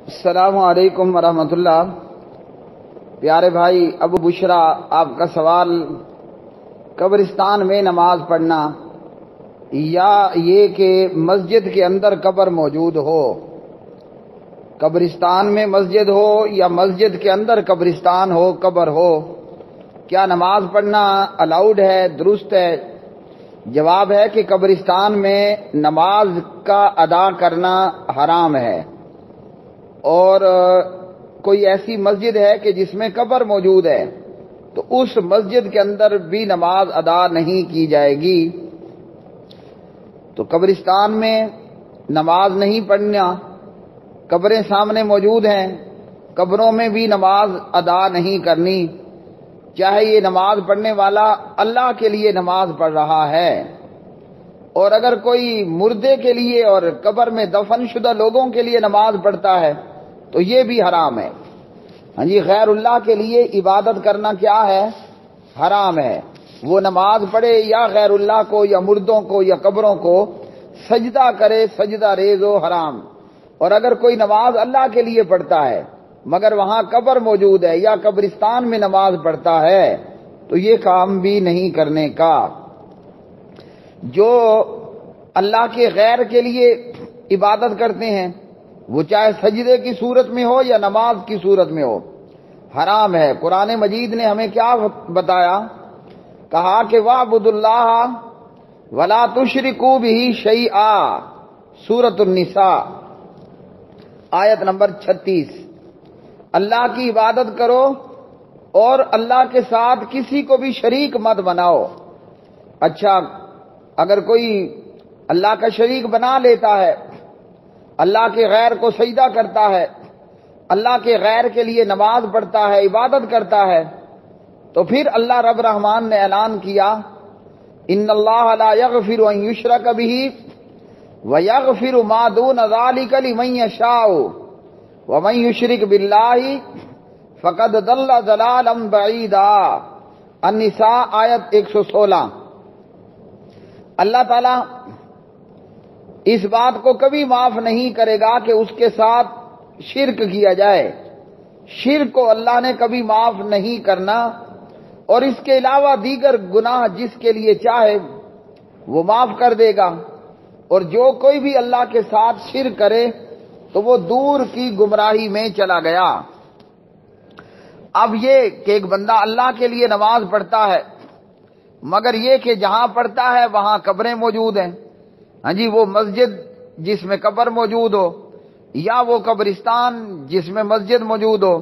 السلام علیکم ورحمۃ اللہ۔ پیارے بھائی ابو بشرا، آپ کا سوال قبرستان میں نماز پڑھنا یا یہ کہ مسجد کے اندر قبر موجود ہو، قبرستان میں مسجد ہو یا مسجد کے اندر قبرستان ہو، قبر ہو، کیا نماز پڑھنا الاؤڈ ہے، درست ہے؟ جواب ہے کہ قبرستان میں نماز کا ادا کرنا حرام ہے، اور کوئی ایسی مسجد ہے کہ جس میں قبر موجود ہے تو اس مسجد کے اندر بھی نماز ادا نہیں کی جائے گی۔ تو قبرستان میں نماز نہیں پڑھنا، قبریں سامنے موجود ہیں، قبروں میں بھی نماز ادا نہیں کرنی، چاہے یہ نماز پڑھنے والا اللہ کے لیے نماز پڑھ رہا ہے، اور اگر کوئی مردے کے لیے اور قبر میں دفن شدہ لوگوں کے لیے نماز پڑھتا ہے تو یہ بھی حرام ہے۔ ہاں جی، غیر اللہ کے لیے عبادت کرنا کیا ہے؟ حرام ہے۔ وہ نماز پڑھے یا غیر اللہ کو یا مردوں کو یا قبروں کو سجدہ کرے، سجدہ ریز و حرام۔ اور اگر کوئی نماز اللہ کے لیے پڑھتا ہے مگر وہاں قبر موجود ہے یا قبرستان میں نماز پڑھتا ہے تو یہ کام بھی نہیں کرنے کا۔ جو اللہ کے غیر کے لیے عبادت کرتے ہیں وہ چاہے سجدے کی صورت میں ہو یا نماز کی صورت میں ہو، حرام ہے۔ قرآن مجید نے ہمیں کیا بتایا؟ کہا کہ وَاعْبُدُوا اللَّهَ وَلَا تُشْرِكُوا بِهِ شَيْئًا، سورۃ النساء آیت نمبر 36۔ اللہ کی عبادت کرو اور اللہ کے ساتھ کسی کو بھی شریک مت بناؤ۔ اچھا، اگر کوئی اللہ کا شریک بنا لیتا ہے، اللہ کے غیر کو سجدہ کرتا ہے، اللہ کے غیر کے لیے نماز پڑھتا ہے، عبادت کرتا ہے، تو پھر اللہ رب رحمان نے اعلان کیا ان اللہ لا یغفر ان یشرک بہ ویغفر ما دون ذلک لمن یشاء ومن یشرک باللہ فقد ضل ضلالا بعیدا، النساء آیت 116۔ اللہ تعالی اس بات کو کبھی معاف نہیں کرے گا کہ اس کے ساتھ شرک کیا جائے۔ شرک کو اللہ نے کبھی معاف نہیں کرنا، اور اس کے علاوہ دیگر گناہ جس کے لیے چاہے وہ معاف کر دے گا، اور جو کوئی بھی اللہ کے ساتھ شرک کرے تو وہ دور کی گمراہی میں چلا گیا۔ اب یہ کہ ایک بندہ اللہ کے لیے نماز پڑھتا ہے مگر یہ کہ جہاں پڑھتا ہے وہاں قبریں موجود ہیں، ہاں جی، وہ مسجد جس میں قبر موجود ہو یا وہ قبرستان جس میں مسجد موجود ہو،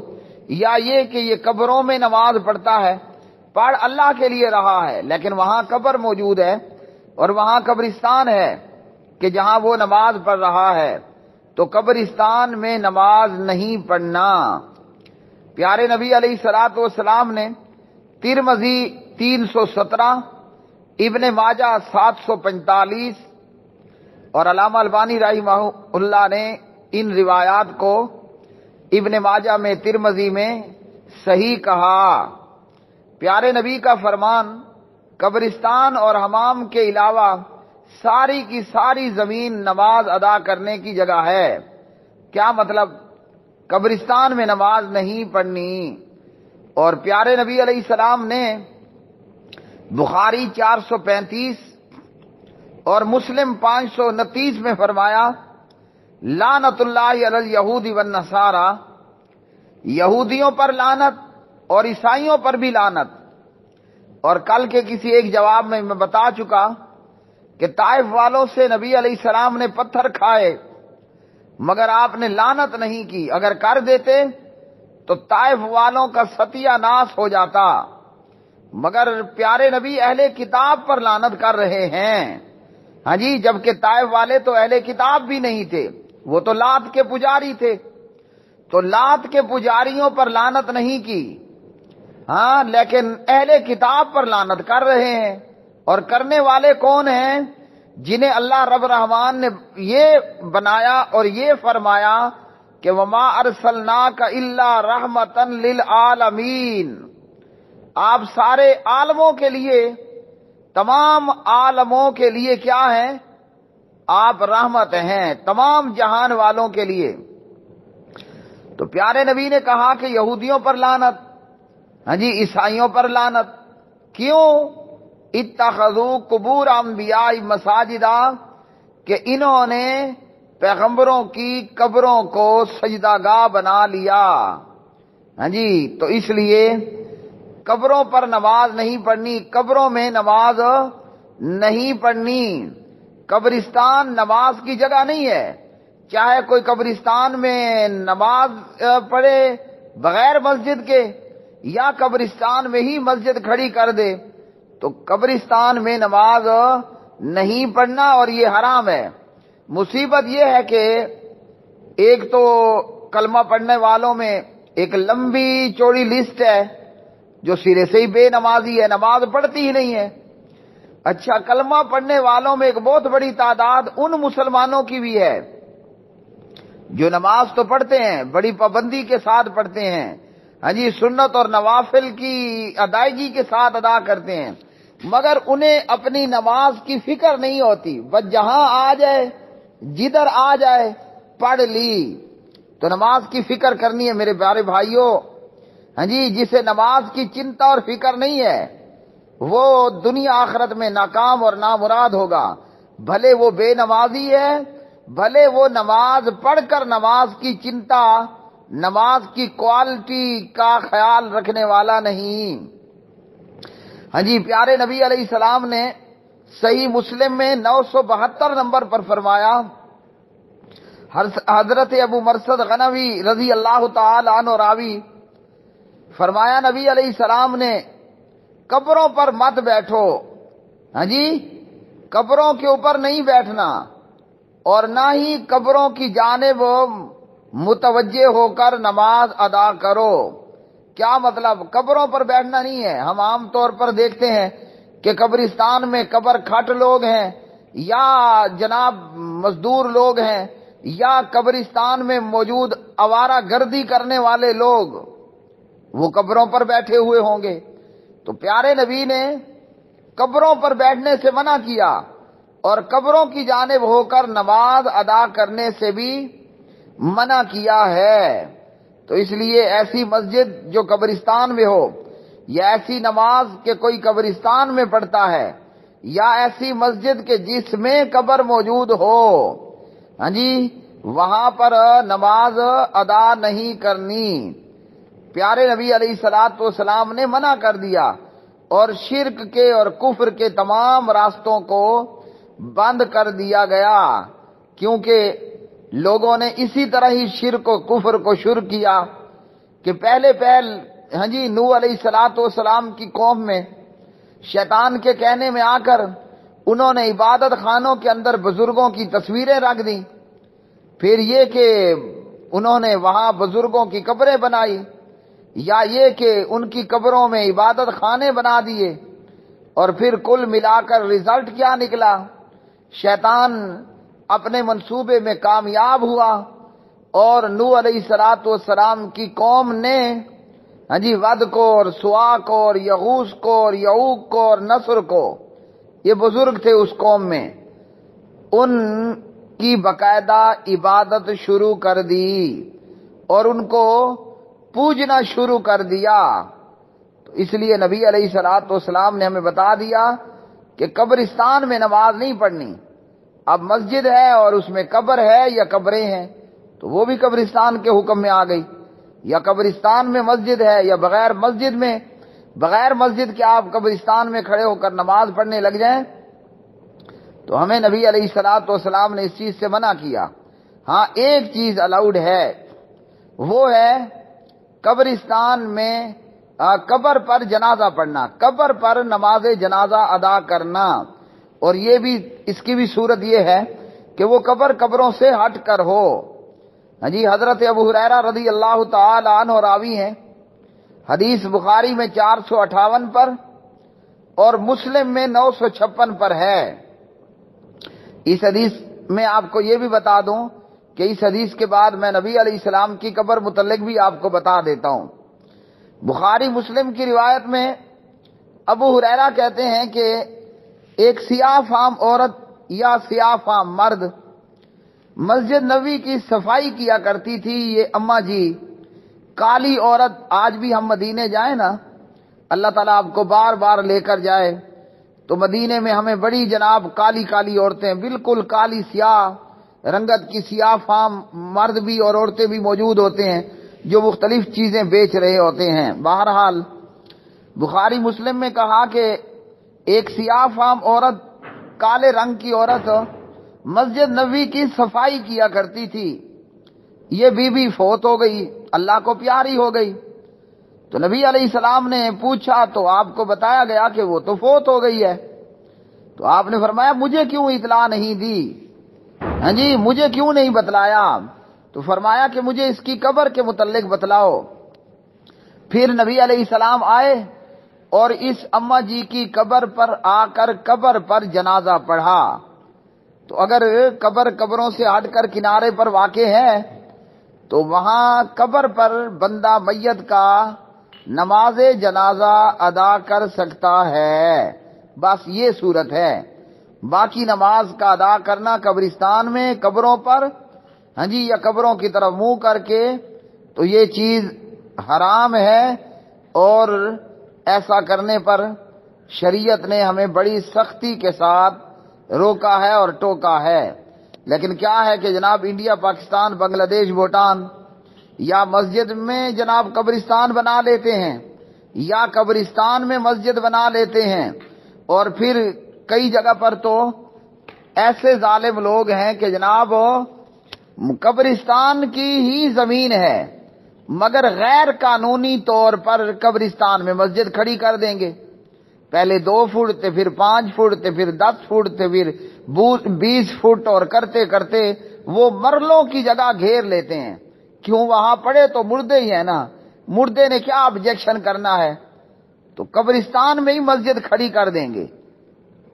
یا یہ کہ یہ قبروں میں نماز پڑھتا ہے، پڑھ اللہ کے لیے رہا ہے لیکن وہاں قبر موجود ہے اور وہاں قبرستان ہے کہ جہاں وہ نماز پڑھ رہا ہے، تو قبرستان میں نماز نہیں پڑھنا۔ پیارے نبی علیہ الصلوۃ والسلام نے ترمذی 317، ابن ماجہ 745 اور علامہ البانی رحمہ اللہ نے ان روایات کو ابن ماجہ میں، ترمذی میں صحیح کہا۔ پیارے نبی کا فرمان قبرستان اور حمام کے علاوہ ساری کی ساری زمین نماز ادا کرنے کی جگہ ہے۔ کیا مطلب؟ قبرستان میں نماز نہیں پڑھنی۔ اور پیارے نبی علیہ السلام نے بخاری 435 اور مسلم 529 میں فرمایا لعنت اللہ علی الیہود والنصارى، یہودیوں پر لعنت اور عیسائیوں پر بھی لعنت۔ اور کل کے کسی ایک جواب میں بتا چکا کہ طائف والوں سے نبی علیہ السلام نے پتھر کھائے مگر آپ نے لعنت نہیں کی، اگر کر دیتے تو طائف والوں کا ستیہ ناش ہو جاتا، مگر پیارے نبی اہل کتاب پر لعنت کر رہے ہیں۔ ہاں جی، جبکہ طائف والے تو اہل کتاب بھی نہیں تھے، وہ تو لات کے پجاری تھے، تو لات کے پجاریوں پر لعنت نہیں کی، ہاں، لیکن اہل کتاب پر لعنت کر رہے ہیں۔ اور کرنے والے کون ہیں؟ جنہیں اللہ رب رحمان نے یہ بنایا اور یہ فرمایا کہ وما ارسلناک الا رحمتا للعالمین، آپ سارے عالموں کے لیے، تمام عالموں کے لیے کیا ہیں؟ آپ رحمت ہیں، تمام جہان والوں کے لیے۔ تو پیارے نبی نے کہا کہ یہودیوں پر لعنت، ہاں جی عیسائیوں پر لعنت، کیوں؟ اتخذوا قبور انبیاء مساجدا، کہ انہوں نے پیغمبروں کی قبروں کو سجدہ گاہ بنا لیا، ہاں جی تو اس لیے قبروں پر نماز نہیں پڑھنی، قبروں میں نماز نہیں پڑھنی۔ قبرستان نماز کی جگہ نہیں ہے، چاہے کوئی قبرستان میں نماز پڑھے بغیر مسجد کے یا قبرستان میں ہی مسجد کھڑی کر دے، تو قبرستان میں نماز نہیں پڑھنا اور یہ حرام ہے۔ مصیبت یہ ہے کہ ایک تو کلمہ پڑھنے والوں میں ایک لمبی چوڑی لسٹ ہے جو سرے سے ہی بے نمازی ہے، نماز پڑھتی ہی نہیں ہے۔ اچھا، کلمہ پڑھنے والوں میں ایک بہت بڑی تعداد ان مسلمانوں کی بھی ہے جو نماز تو پڑھتے ہیں، بڑی پابندی کے ساتھ پڑھتے ہیں، ہاں جی سنت اور نوافل کی ادائیگی کے ساتھ ادا کرتے ہیں، مگر انہیں اپنی نماز کی فکر نہیں ہوتی، بس جہاں آ جائے جدھر آ جائے پڑھ لی۔ تو نماز کی فکر کرنی ہے میرے پیارے بھائیوں، ہاں جی جسے نماز کی چنتا اور فکر نہیں ہے وہ دنیا آخرت میں ناکام اور نامراد ہوگا، بھلے وہ بے نمازی ہے، بھلے وہ نماز پڑھ کر نماز کی چنتا، نماز کی کوالٹی کا خیال رکھنے والا نہیں۔ ہاں جی پیارے نبی علیہ السلام نے صحیح مسلم میں 972 نمبر پر فرمایا، حضرت ابو مرثد غنوی رضی اللہ تعالی عنہ راوی، فرمایا نبی علیہ السلام نے قبروں پر مت بیٹھو، ہاں جی قبروں کے اوپر نہیں بیٹھنا اور نہ ہی قبروں کی جانب متوجہ ہو کر نماز ادا کرو۔ کیا مطلب؟ قبروں پر بیٹھنا نہیں ہے۔ ہم عام طور پر دیکھتے ہیں کہ قبرستان میں قبر کھٹ لوگ ہیں یا جناب مزدور لوگ ہیں یا قبرستان میں موجود آوارہ گردی کرنے والے لوگ وہ قبروں پر بیٹھے ہوئے ہوں گے۔ تو پیارے نبی نے قبروں پر بیٹھنے سے منع کیا اور قبروں کی جانب ہو کر نماز ادا کرنے سے بھی منع کیا ہے۔ تو اس لیے ایسی مسجد جو قبرستان میں ہو یا ایسی نماز کہ کوئی قبرستان میں پڑھتا ہے یا ایسی مسجد کے جس میں قبر موجود ہو، ہاں جی وہاں پر نماز ادا نہیں کرنی۔ پیارے نبی علیہ الصلوۃ والسلام نے منع کر دیا اور شرک کے اور کفر کے تمام راستوں کو بند کر دیا گیا، کیونکہ لوگوں نے اسی طرح ہی شرک و کفر کو شروع کیا کہ پہلے ہاں جی نوح علیہ الصلوۃ والسلام کی قوم میں شیطان کے کہنے میں آ کر انہوں نے عبادت خانوں کے اندر بزرگوں کی تصویریں رکھ دیں، پھر یہ کہ انہوں نے وہاں بزرگوں کی قبریں بنائی، یا یہ کہ ان کی قبروں میں عبادت خانے بنا دیے، اور پھر کل ملا کر رزلٹ کیا نکلا؟ شیطان اپنے منصوبے میں کامیاب ہوا اور نوح علیہ الصلوۃ والسلام کی قوم نے ہاں جی ود کو اور سوا کو اور یغوث کو اور یعوق کو اور نصر کو، یہ بزرگ تھے اس قوم میں، ان کی باقاعدہ عبادت شروع کر دی اور ان کو پوجنا شروع کر دیا۔ تو اس لیے نبی علیہ الصلوۃ والسلام نے ہمیں بتا دیا کہ قبرستان میں نماز نہیں پڑھنی۔ اب مسجد ہے اور اس میں قبر ہے یا قبریں ہیں تو وہ بھی قبرستان کے حکم میں آ گئی، یا قبرستان میں مسجد ہے یا بغیر مسجد کے آپ قبرستان میں کھڑے ہو کر نماز پڑھنے لگ جائیں تو ہمیں نبی علیہ الصلوۃ والسلام نے اس چیز سے منع کیا۔ ہاں ایک چیز الاؤڈ ہے، وہ ہے قبرستان میں قبر پر جنازہ پڑھنا، قبر پر نماز جنازہ ادا کرنا، اور یہ بھی اس کی بھی صورت یہ ہے کہ وہ قبروں سے ہٹ کر ہو۔ ہاں جی حضرت ابو ہریرہ رضی اللہ تعالی عنہ راوی ہیں، حدیث بخاری میں 458 پر اور مسلم میں 956 پر ہے۔ اس حدیث میں آپ کو یہ بھی بتا دوں کہ اس حدیث کے بعد میں نبی علیہ السلام کی قبر متعلق بھی آپ کو بتا دیتا ہوں۔ بخاری مسلم کی روایت میں ابو ہریرہ کہتے ہیں کہ ایک سیاہ فام عورت یا سیاہ فام مرد مسجد نبوی کی صفائی کیا کرتی تھی یہ اماں جی، کالی عورت. آج بھی ہم مدینے جائیں نا، اللہ تعالیٰ آپ کو بار بار لے کر جائے، تو مدینے میں ہمیں بڑی جناب کالی کالی عورتیں، بالکل کالی سیاہ رنگت کی سیاہ فام مرد بھی اور عورتیں بھی موجود ہوتے ہیں جو مختلف چیزیں بیچ رہے ہوتے ہیں. بہرحال بخاری مسلم میں کہا کہ ایک سیاہ فام عورت، کالے رنگ کی عورت مسجد نبوی کی صفائی کیا کرتی تھی. یہ بی بی فوت ہو گئی، اللہ کو پیاری ہو گئی. تو نبی علیہ السلام نے پوچھا تو آپ کو بتایا گیا کہ وہ تو فوت ہو گئی ہے. تو آپ نے فرمایا مجھے کیوں اطلاع نہیں دی؟ ہاں جی، مجھے کیوں نہیں بتلایا؟ تو فرمایا کہ مجھے اس کی قبر کے متعلق بتلاؤ. پھر نبی علیہ السلام آئے اور اس اماں جی کی قبر پر آ کر قبر پر جنازہ پڑھا. تو اگر قبروں سے ہٹ کر کنارے پر واقع ہے تو وہاں قبر پر بندہ میت کا نماز جنازہ ادا کر سکتا ہے. بس یہ صورت ہے. باقی نماز کا ادا کرنا قبرستان میں قبروں پر، ہاں جی، یا قبروں کی طرف منہ کر کے، تو یہ چیز حرام ہے. اور ایسا کرنے پر شریعت نے ہمیں بڑی سختی کے ساتھ روکا ہے اور ٹوکا ہے. لیکن کیا ہے کہ جناب انڈیا، پاکستان، بنگلہ دیش، بھوٹان یا مسجد میں جناب قبرستان بنا لیتے ہیں، یا قبرستان میں مسجد بنا لیتے ہیں. اور پھر کئی جگہ پر تو ایسے ظالم لوگ ہیں کہ جناب قبرستان کی ہی زمین ہے مگر غیر قانونی طور پر قبرستان میں مسجد کھڑی کر دیں گے. پہلے 2 فٹ تے پھر 5 فٹ تے پھر 10 فٹ تے پھر 20 فٹ، اور کرتے کرتے وہ مرلوں کی جگہ گھیر لیتے ہیں. کیوں؟ وہاں پڑے تو مردے ہی ہیں نا، مردے نے کیا آبجیکشن کرنا ہے؟ تو قبرستان میں ہی مسجد کھڑی کر دیں گے.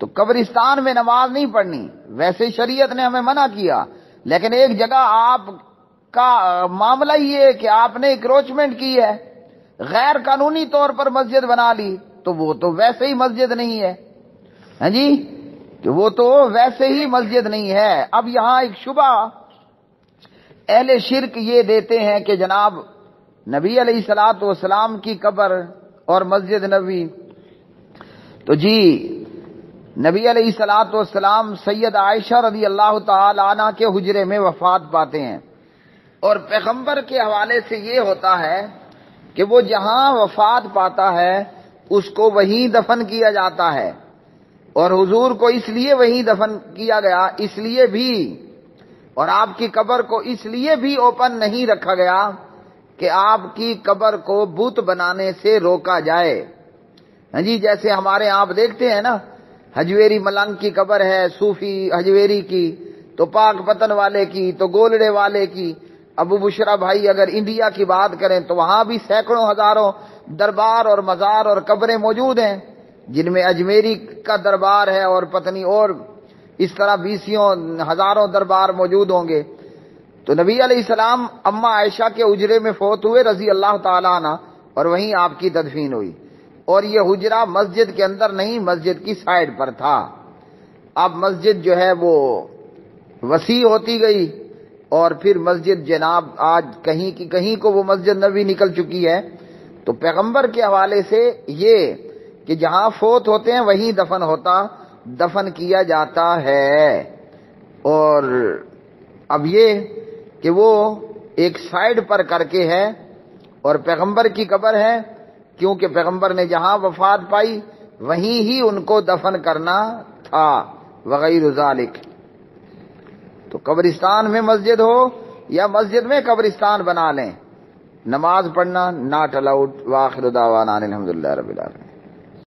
تو قبرستان میں نماز نہیں پڑھنی، ویسے شریعت نے ہمیں منع کیا، لیکن ایک جگہ آپ کا معاملہ یہ ہے کہ آپ نے انکروچمنٹ کی ہے، غیر قانونی طور پر مسجد بنا لی، تو وہ تو ویسے ہی مسجد نہیں ہے. ہاں جی، تو وہ تو ویسے ہی مسجد نہیں ہے. اب یہاں ایک شبہ اہل شرک یہ دیتے ہیں کہ جناب نبی علیہ الصلوۃ والسلام کی قبر اور مسجد نبوی، تو جی نبی علیہ الصلوۃ والسلام سید عائشہ رضی اللہ تعالی عنہ کے حجرے میں وفات پاتے ہیں. اور پیغمبر کے حوالے سے یہ ہوتا ہے کہ وہ جہاں وفات پاتا ہے اس کو وہیں دفن کیا جاتا ہے. اور حضور کو اس لیے وہیں دفن کیا گیا، اس لیے بھی، اور آپ کی قبر کو اس لیے بھی اوپن نہیں رکھا گیا کہ آپ کی قبر کو بت بنانے سے روکا جائے. ہاں جی، جیسے ہمارے آپ دیکھتے ہیں نا، حجویری ملنگ کی قبر ہے، صوفی حجویری کی، تو پاک پتن والے کی، تو گولڑے والے کی. ابو بشرا بھائی اگر انڈیا کی بات کریں تو وہاں بھی سینکڑوں ہزاروں دربار اور مزار اور قبریں موجود ہیں، جن میں اجمیری کا دربار ہے اور پتنی اور اس طرح 20 ہزاروں دربار موجود ہوں گے. تو نبی علیہ السلام اماں عائشہ کے حجرے میں فوت ہوئے رضی اللہ تعالیٰ عنہ، اور وہیں آپ کی تدفین ہوئی. اور یہ حجرہ مسجد کے اندر نہیں، مسجد کی سائڈ پر تھا. اب مسجد جو ہے وہ وسیع ہوتی گئی، اور پھر مسجد جناب آج کہیں کی کہیں کو وہ مسجد نبوی نکل چکی ہے. تو پیغمبر کے حوالے سے یہ کہ جہاں فوت ہوتے ہیں وہیں دفن کیا جاتا ہے. اور اب یہ کہ وہ ایک سائڈ پر کر کے ہے اور پیغمبر کی قبر ہے، کیونکہ پیغمبر نے جہاں وفات پائی وہیں ہی ان کو دفن کرنا تھا وغیرہ ذالک. تو قبرستان میں مسجد ہو یا مسجد میں قبرستان بنا لیں، نماز پڑھنا ناٹ الاؤڈ. وآخر دعوانا الحمدللہ رب العالمین.